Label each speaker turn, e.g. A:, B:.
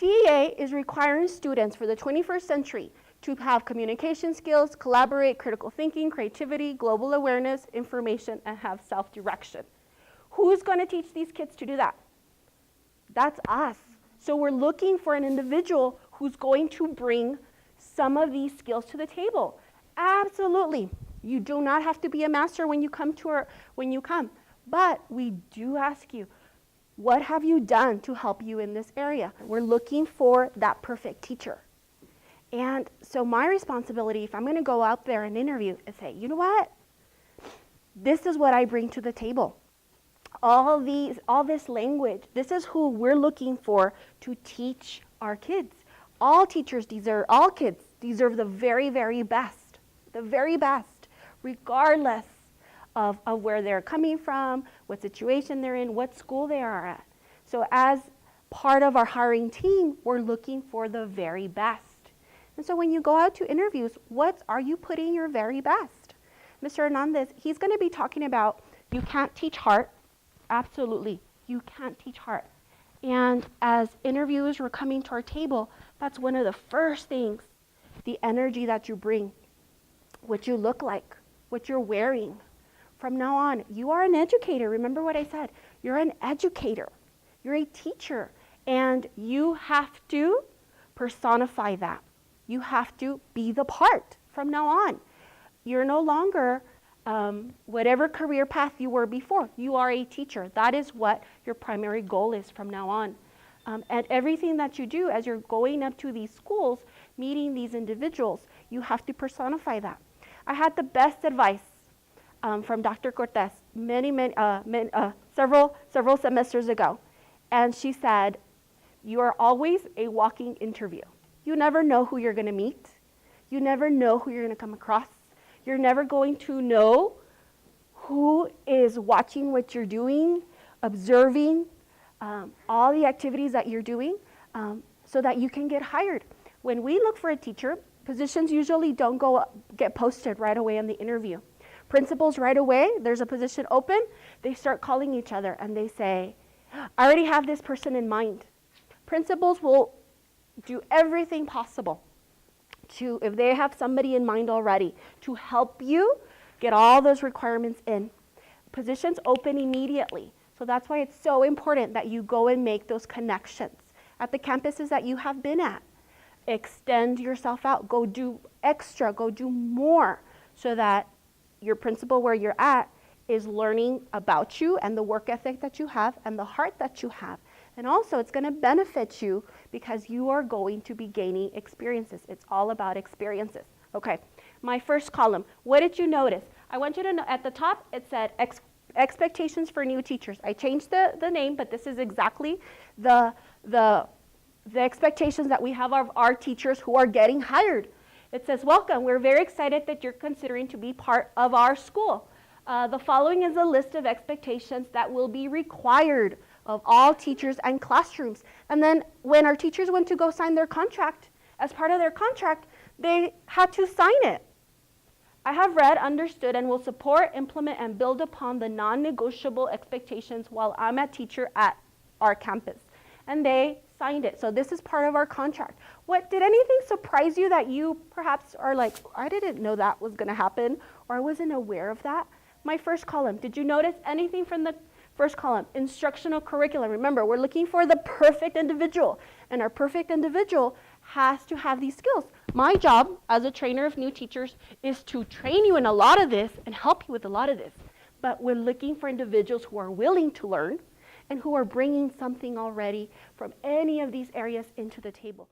A: TEA is requiring students for the 21st century to have communication skills, collaborate, critical thinking, creativity, global awareness, information, and have self-direction. Who's going to teach these kids to do that? That's us. So we're looking for an individual who's going to bring some of these skills to the table. Absolutely. You do not have to be a master when you come. But we do ask you, what have you done to help you in this area? We're looking for that perfect teacher. And so my responsibility, if I'm going to go out there and interview, is say, you know what? This is what I bring to the table. All this language, this is who we're looking for to teach our kids. All kids deserve the very, very best, regardless of where they're coming from, what situation they're in, what school they are at. So as part of our hiring team, we're looking for the very best. And so when you go out to interviews, what are you putting your very best? Mr. Hernandez, he's going to be talking about you can't teach heart. Absolutely, you can't teach heart. And as interviewers were coming to our table, that's one of the first things, the energy that you bring, what you look like, what you're wearing. From now on, you are an educator. Remember what I said. You're an educator. You're a teacher. And you have to personify that. You have to be the part from now on. You're no longer whatever career path you were before. You are a teacher. That is what your primary goal is from now on. And everything that you do as you're going up to these schools, meeting these individuals, you have to personify that. I had the best advice from Dr. Cortez several semesters ago. And she said, you are always a walking interview. You never know who you're going to meet. You never know who you're going to come across. You're never going to know who is watching what you're doing, observing all the activities that you're doing so that you can get hired. When we look for a teacher, positions usually don't get posted right away in the interview. Principals right away, there's a position open, they start calling each other and they say, I already have this person in mind. Principals will do everything possible to, if they have somebody in mind already, to help you get all those requirements in. Positions open immediately. So that's why it's so important that you go and make those connections at the campuses that you have been at. Extend yourself out, go do extra, go do more so that your principal where you're at is learning about you and the work ethic that you have and the heart that you have. And also it's going to benefit you because you are going to be gaining experiences. It's all about experiences. Okay, my first column, what did you notice? I want you to know at the top it said expectations for new teachers. I changed the name, but this is exactly the expectations that we have of our teachers who are getting hired. It says, welcome, we're very excited that you're considering to be part of our school. The following is a list of expectations that will be required of all teachers and classrooms. And then when our teachers went to go sign their contract, as part of their contract, they had to sign it. I have read, understood, and will support, implement, and build upon the non-negotiable expectations while I'm a teacher at our campus. And they signed it. So this is part of our contract. Did anything surprise you that you perhaps are like, I didn't know that was going to happen, or I wasn't aware of that? My first column, did you notice anything from the first column? Instructional curriculum. Remember, we're looking for the perfect individual, and our perfect individual has to have these skills. My job as a trainer of new teachers is to train you in a lot of this and help you with a lot of this. But we're looking for individuals who are willing to learn and who are bringing something already from any of these areas into the table.